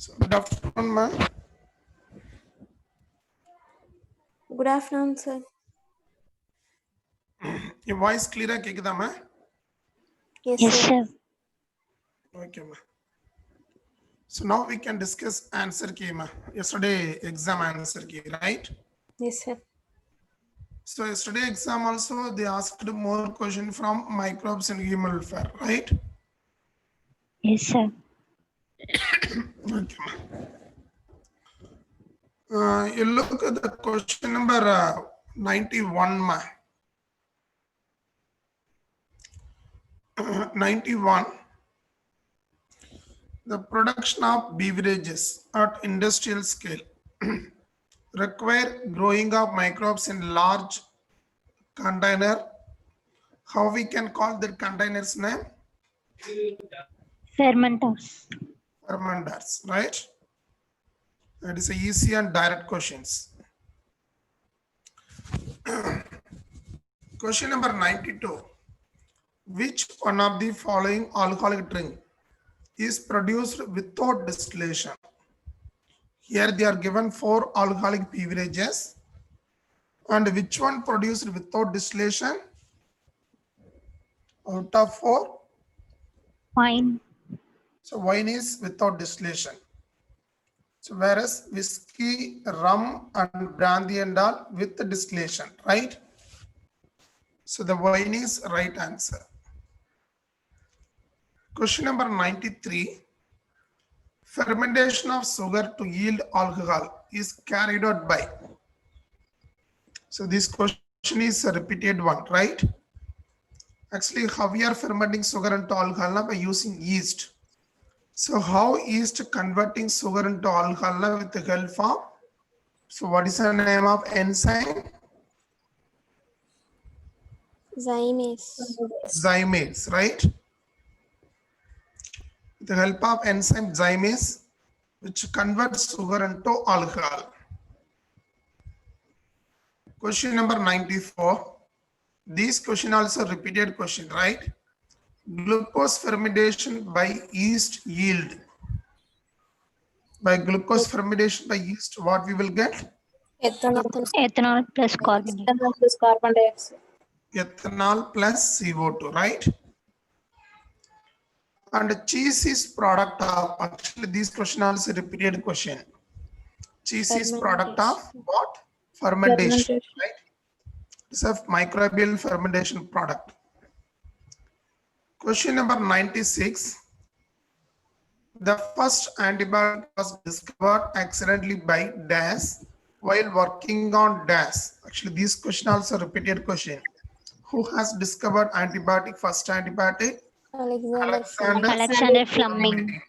So, good afternoon, ma'am. Good afternoon, sir. Your voice clear கேக்குதா ma'am? Yes, Yes, sir. sir. Okay, ma'am. So now we can discuss answer key, ma'am. Yesterday exam answer key, right? Yes, sir. So yesterday exam also they asked more question from microbes and human welfare, right? Yes, sir. Okay, ma'am. You look at the question number 91, ma'am. 91. The production of beverages at industrial scale require growing of microbes in large container. How we can call the containers name? Fermenters. Fermenters, right? That is a easy and direct questions. Question number 92. Which one of the following alcoholic drink is produced without distillation? Here they are given 4 alcoholic beverages. And which one produced without distillation? Out of 4. Wine. So wine is without distillation. So whereas whiskey, rum and brandy and all with the distillation, right? So the wine is right answer. Question number 93. Fermentation of sugar to yield alcohol is carried out by. So this question is a repeated one, right? Actually, how we are fermenting sugar into alcohol now by using yeast. So how yeast converting sugar into alcohol now with the help of, so what is the name of enzyme? Zymase. Zymase, right? With the help of enzyme zymase, which converts sugar into alcohol. Question number 94. This question also repeated question, right? Glucose fermentation by yeast yield. By glucose fermentation by yeast, what we will get? Ethanol. Ethanol plus carbon. Ethanol plus carbon dioxide. Ethanol plus CO2, right? And cheese is product of, actually this question also repeated question. Cheese is product of what? Fermentation, right? It's a microbial fermentation product. Question number 96. The first antibiotic was discovered accidentally by dash while working on dash. Actually, this question also repeated question. Who has discovered antibiotic, first antibiotic? Alexander Fleming.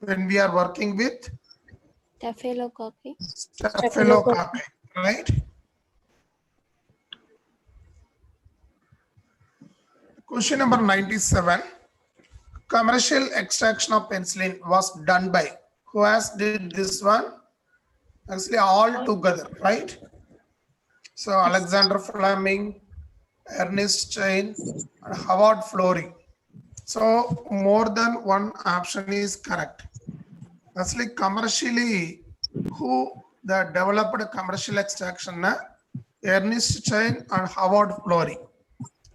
When we are working with Staphylococcus. Staphylococci, right? Question number 97. Commercial extraction of penicillin was done by. Who has did this one? Actually, all together, right? So Alexander Fleming, Ernest Chain, and Howard Florey. So more than one option is correct. Actually, commercially, who the developed commercial extraction? Ernest Chain and Howard Florey.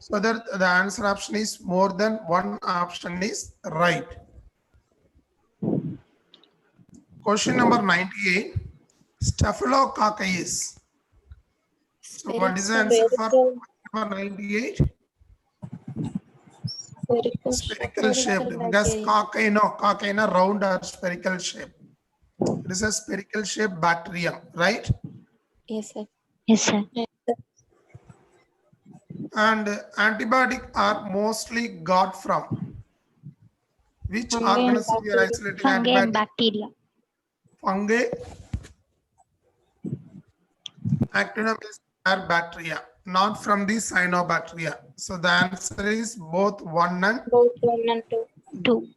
So that the answer option is more than one option is right. Question number 98. Staphylococcus. So what is the answer for number 98? Spherical shaped, because cocci, no, cocci in a round or spherical shape. It is a spherical shaped bacterium, right? Yes, sir. Yes, sir. And antibiotic are mostly got from which Fungi and organism we are isolating Fungi and antibiotic? bacteria. Fungi, actinomyces are bacteria, not from the cyanobacteria. So the answer is both 1 and Both 1 and 2. 2.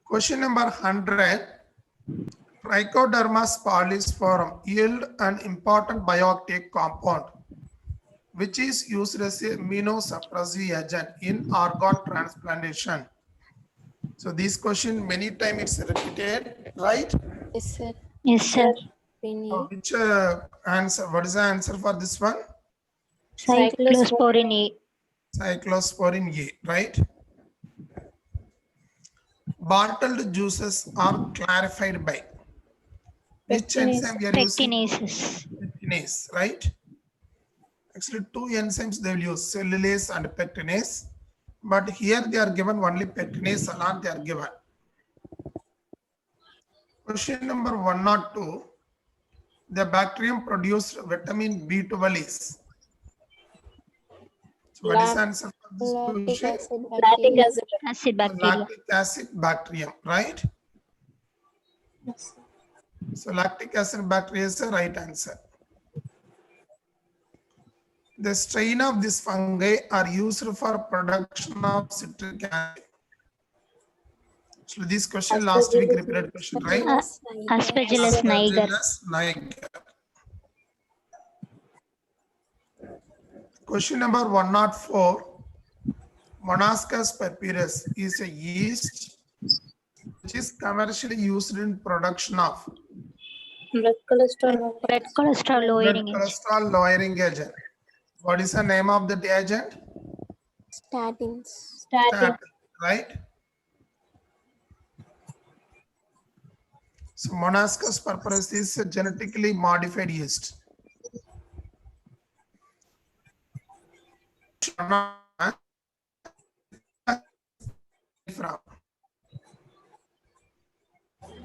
question number 100. Trichoderma spalliforum yield an important bioactive compound which is used as a immunosuppressive agent in organ transplantation. So this question many times it's repeated, right? Yes, sir. Yes, sir. Opinion. Which answer? What is the answer for this one? Cyclosporin A. Cyclosporin A, right? Bottled juices are clarified by which Pectinase. enzyme we are using? Pectinases. Pectinase, right? Actually, two enzymes they will use, cellulase and pectinase. But here they are given only pectinase alone they are given. Question number 102. The bacterium produced vitamin B12 is. So what is the answer for this Lactic question? acid Lactic bacteria. acid. Acid So bacteria. lactic acid bacterium, right? Yes, sir. So lactic acid bacteria is the right answer. The strain of this fungi are used for production of citric acid. So this question last week repeated question, right? Aspergillus niger. Aspergillus niger. Question number 104. Monascus papyrus is a yeast which is commercially used in production of Blood cholesterol. Blood cholesterol blood lowering agent. cholesterol lowering agent. What is the name of that agent? Statins. Statin, right? So Monascus papyrus is a genetically modified yeast. From.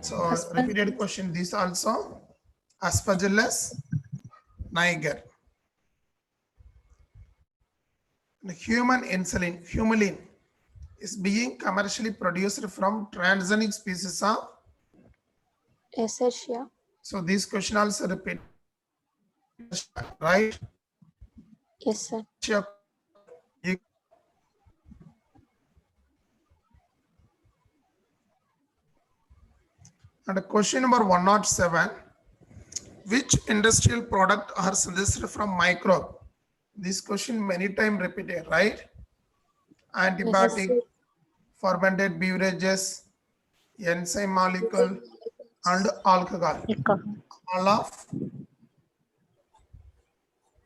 So repeated question. This also Aspergillus niger. The human insulin, humulin, is being commercially produced from transgenic species of. Escherichia. So this question also repeat, right? Yes, sir. And question number 107. Which industrial product are synthesized from microbe? This question many times repeated, right? Antibiotic, fermented beverages, enzyme molecule, and alcohol. All of.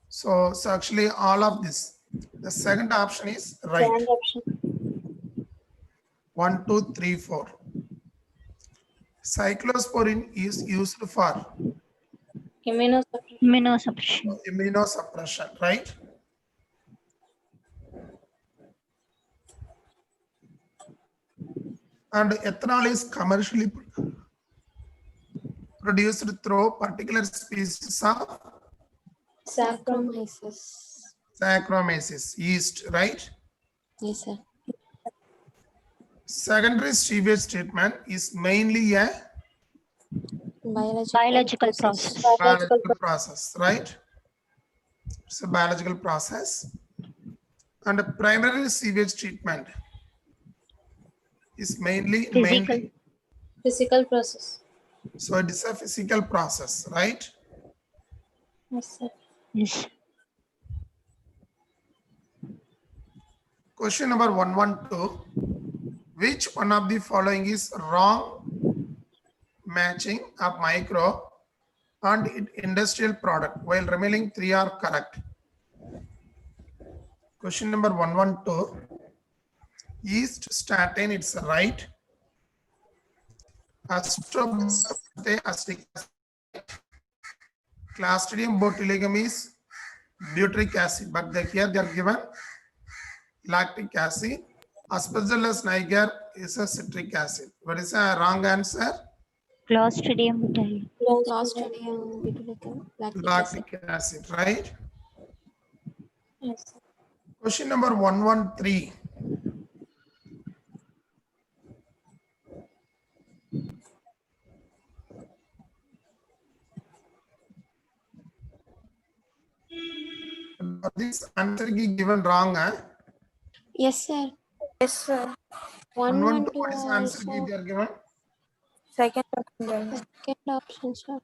So actually all of this. The second option is right. Second option. 1, 2, 3, 4. Cyclosporin is used for Immunosuppression. immunosuppression, right? And ethanol is commercially produced through particular species of Saccharomyces. Saccharomyces yeast, right? Yes, sir. Secondary sewage treatment is mainly a Biological process. biological process, right? It's a biological process. And the primary sewage treatment is mainly Physical process. so it is a physical process, right? Yes, sir. Yes. Question number 112. Which one of the following is wrong matching of micro and industrial product while remaining 3 are correct? Question number 112. Yeast statin, it's right. Astrobilosis acetic acid. Clostridium botulinum is butyric acid, but here they are given lactic acid. Aspergillus niger is a citric acid. What is the wrong answer? Clostridium botulinum. Clostridium botulinum. Lactic acid, right? Yes, sir. Question number 113. This answer is given wrong. Yes, sir. Yes, sir. 112, 112 what is the answer also. they are given? Second option. Second option, sir.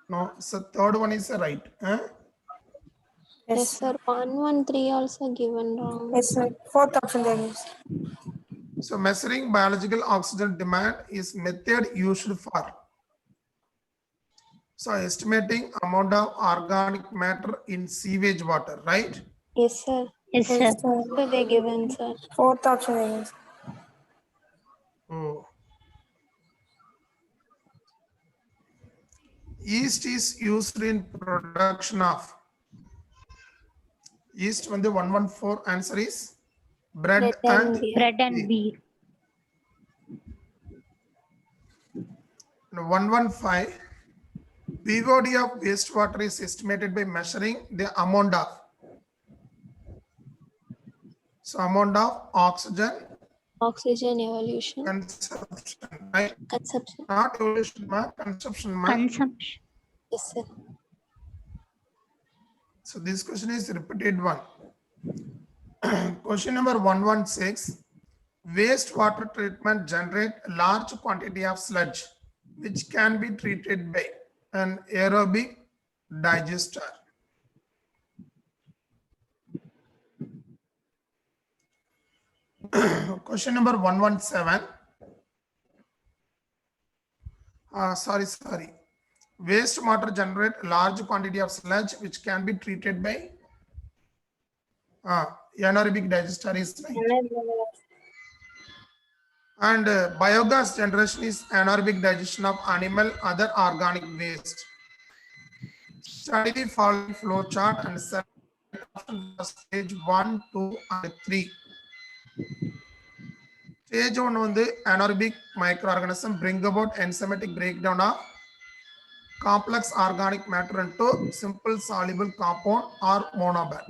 No, so third one is right. Yes, sir. 113 also given wrong. Yes, sir. Fourth option there is. So measuring biological oxygen demand is method used for. So estimating amount of organic matter in sewage water, right? Yes, sir. Yes, sir. Yes, sir. So they given, sir. Fourth option is Oh. Yeast is used in production of. Yeast when the 114 answer is bread Bread and and beer. Bread and beer. 115. BOD of wastewater is estimated by measuring the amount of. So amount of oxygen Oxygen evolution. consumption, right? Consumption. Not evolution, ma, consumption, ma. Consumption. Yes, sir. So this question is repeated one. Question number 116. Wastewater treatment generate a large quantity of sludge, which can be treated by an aerobic digester. Question number 117. Sorry. Wastewater generate a large quantity of sludge, which can be treated by anaerobic digester is right. And biogas generation is anaerobic digestion of animal other organic waste. Study the following flow chart and select option for stage 1, 2, and 3. Stage 1 on the anaerobic microorganism bring about enzymatic breakdown of complex organic matter into simple soluble compound or monomer.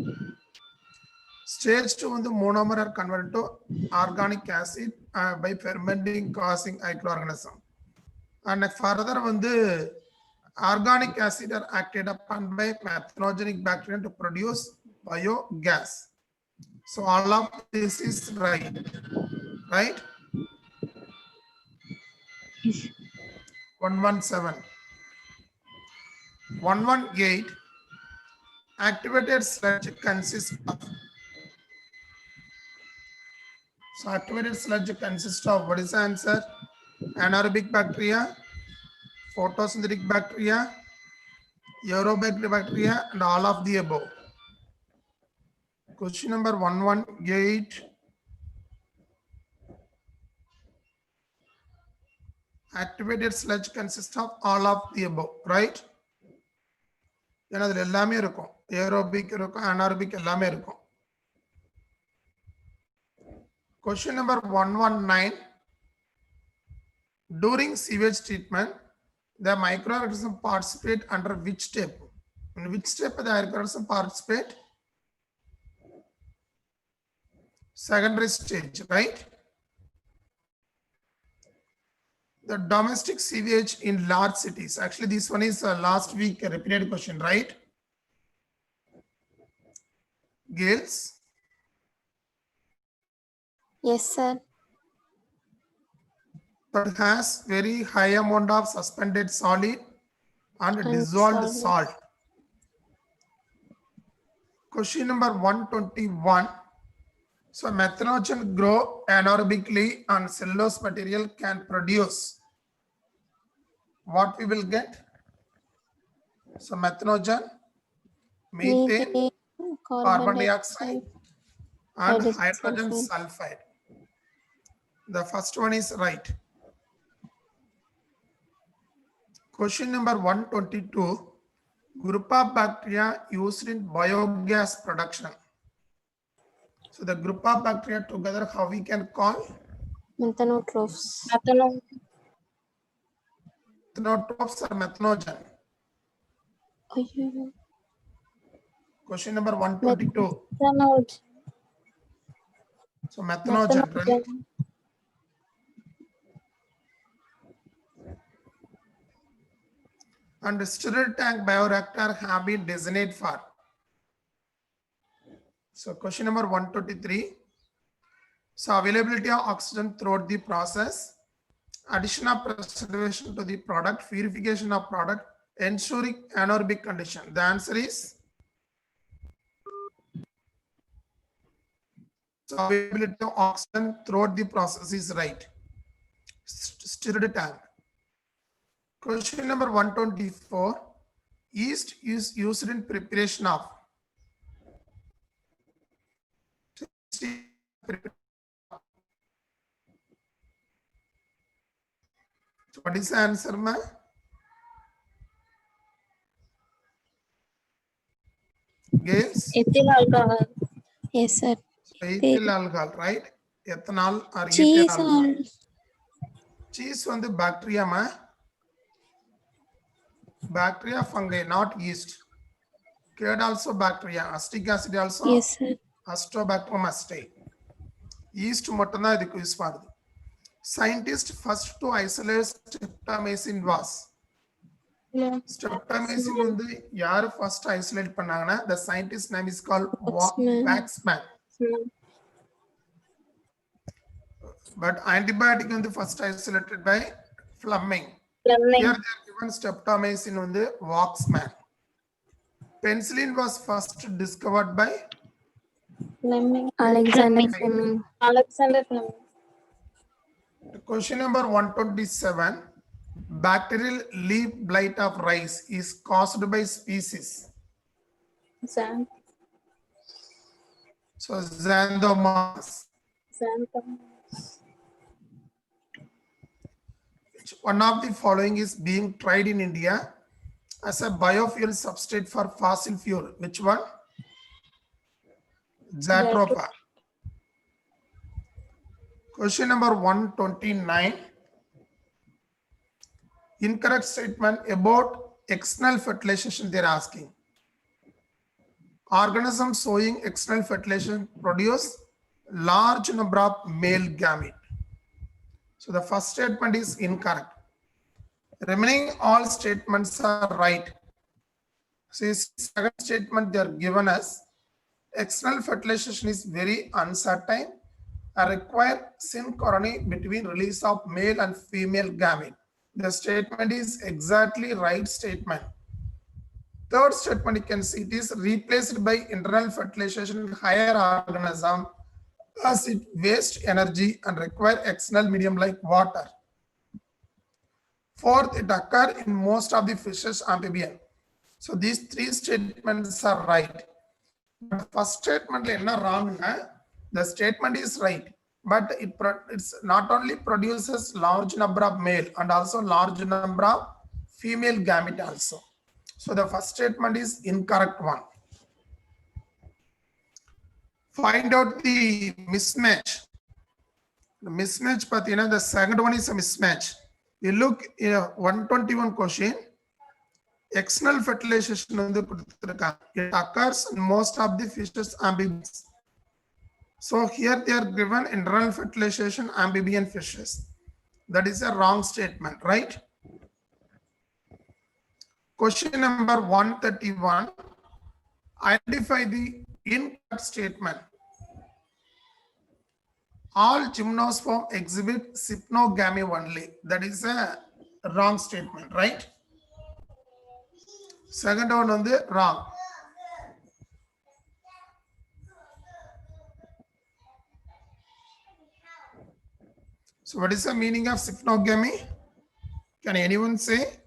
Stage 2 on the monomer are converted to organic acid by fermenting causing microorganism. And further on the organic acid are acted upon by methanogenic bacteria to produce biogas. So all of this is right. Right? Yes. 117. 118. Activated sludge consists of. So activated sludge consists of, what is the answer? Anaerobic bacteria, photosynthetic bacteria, aerobic bacteria, and all of the above. Question number 118. Activated sludge consists of all of the above, right? ஏன்னா அதுல எல்லாமே இருக்கும், aerobic இருக்கும், anaerobic எல்லாமே இருக்கும். Question number 119. During sewage treatment, the microorganism participate under which step? In which step the microorganism participate? Secondary stage, right? The domestic sewage in large cities. Actually, this one is last week a repeated question, right? Gales. Yes, sir. That has very high amount of suspended solid and dissolved solid. salt. Question number 121. So methanogen grow anaerobically on cellulose material can produce. What we will get? So methanogen, methane, carbon dioxide, and hydrogen sulfide. The first one is right. Question number 122. Group of bacteria used in biogas production. So the group of bacteria together, how we can call? Methanotrophs. Methanotrophs or methanogen. Ayyo. Question number 122. So methanogen, right? And stirred tank bioreactor have been designed for. So question number 123. So availability of oxygen throughout the process, addition of preservation to the product, purification of product, ensuring anaerobic condition. The answer is availability of oxygen throughout the process is right. Stirred tank. Question number 124. Yeast is used in preparation of. What is the answer, ma? Gales? Ethyl alcohol. Yes, sir. Ethyl alcohol, right? Ethanol or ethyl Cheese alcohol. and Cheese on the bacteria, ma? Bacteria, fungi, not yeast. Curd also bacteria. Acetic acid also. yes, sir. Astrobacterium astae. Yeast மட்டும்தான் இதுக்கு use பண்ணுது. Scientist first to isolate streptomycin was. Streptomycin வந்து யார் first isolate பண்ணாங்கன்னா the scientist name is called Waxman. Waxman. But antibiotic வந்து first isolated by Fleming. Here they are given streptomycin வந்து Waxman. Penicillin was first discovered by Alexander Fleming. Fleming. Alexander Fleming. Question number 127. Bacterial leaf blight of rice is caused by species. Xanth. So Xanthomonas. Xanthomonas. One of the following is being tried in India as a biofuel substrate for fossil fuel. Which one? Jatropha. Question number 129. Incorrect statement about external fertilization they're asking. Organisms showing external fertilization produce large number of male gamete. So the first statement is incorrect. Remaining all statements are right. So second statement they are given as external fertilization is very uncertain and require synchrony between release of male and female gamete. The statement is exactly right statement. Third statement you can see it is replaced by internal fertilization in higher organism as it waste energy and require external medium like water. Fourth, it occur in most of the fishes amphibian. So these three statements are right. But first statement is wrong. The statement is right, but it's not only produces large number of male and also large number of female gamete also. So the first statement is incorrect one. Find out the mismatch. The mismatch, but the second one is a mismatch. You look in 121 question. External fertilization it occurs in most of the fishes amphibians. So here they are given internal fertilization amphibian fishes. That is a wrong statement, right? Question number 131. Identify the incorrect statement. All gymnosperm exhibit sypnogamy only. That is a wrong statement, right? Second one on the wrong. So what is the meaning of sypnogamy? Can anyone say?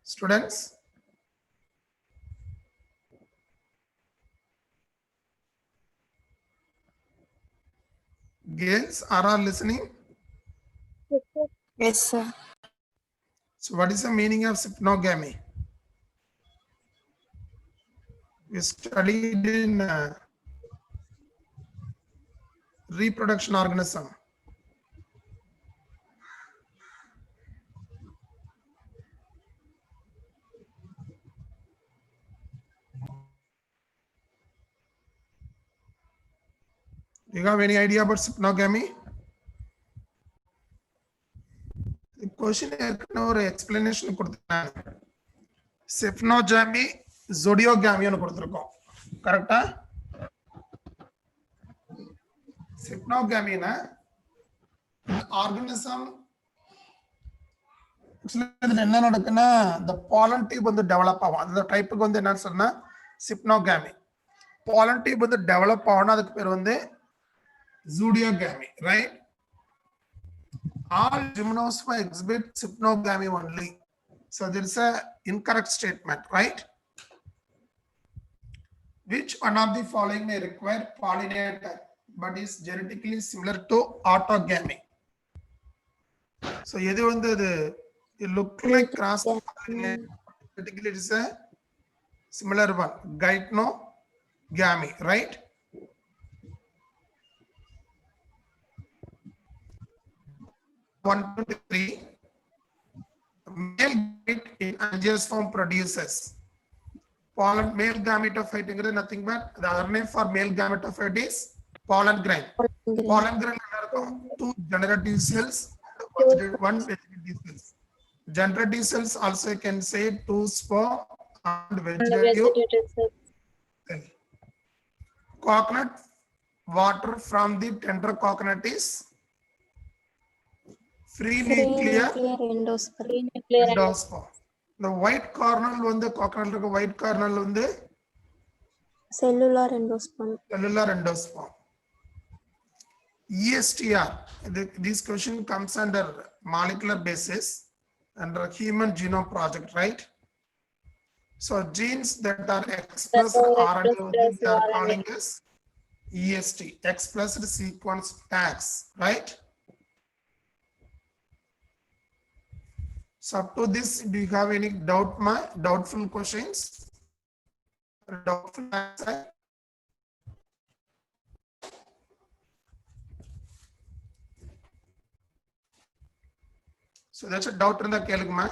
Students? Girls are listening? Yes, sir. So what is the meaning of sypnogamy? We studied in reproduction organism. Do you have any idea about sypnogamy? The question or explanation கொடுத்திருக்காங்க. Sypnogamy, zodiogamy னு கொடுத்திருக்கோம். கரெக்ட்டா? Sypnogamy னா organism Actually, இதுல என்ன நடக்குன்னா the pollen tube வந்து develop ஆகும். அந்த டைப்புக்கு வந்து என்ன சொன்னா சிப்னோகாமி. pollen tube வந்து டெவலப் ஆகணும், அதுக்கு பேர் வந்து zooidogamy, right? All gymnosperm exhibit sypnogamy only. So there is a incorrect statement, right? Which one of the following may require pollinator but is genetically similar to autogamy? So எது வந்து இது it look like cross genetically it is a similar one, gynogamy, right? One, two, three. Male gamete in angiosperm produces pollen. Male gametophyte is nothing but the other name for male gametophyte is pollen grain. Pollen grain two generative cells, one vegetative cells. Generative cells also you can say two sperm and vegetative cell. Coconut water from the tender coconut is freely clear endosperm. endosperm. The white kernel வந்து coconut இருக்க white kernel வந்து cellular endosperm. cellular endosperm. ESTR, this question comes under molecular basis under Human Genome Project, right? So genes that are expressed RNA, they are calling as EST, expressed sequence tags, right? So up to this, do you have any doubtful questions? Doubtful answer? So that's a doubt in the kelgma.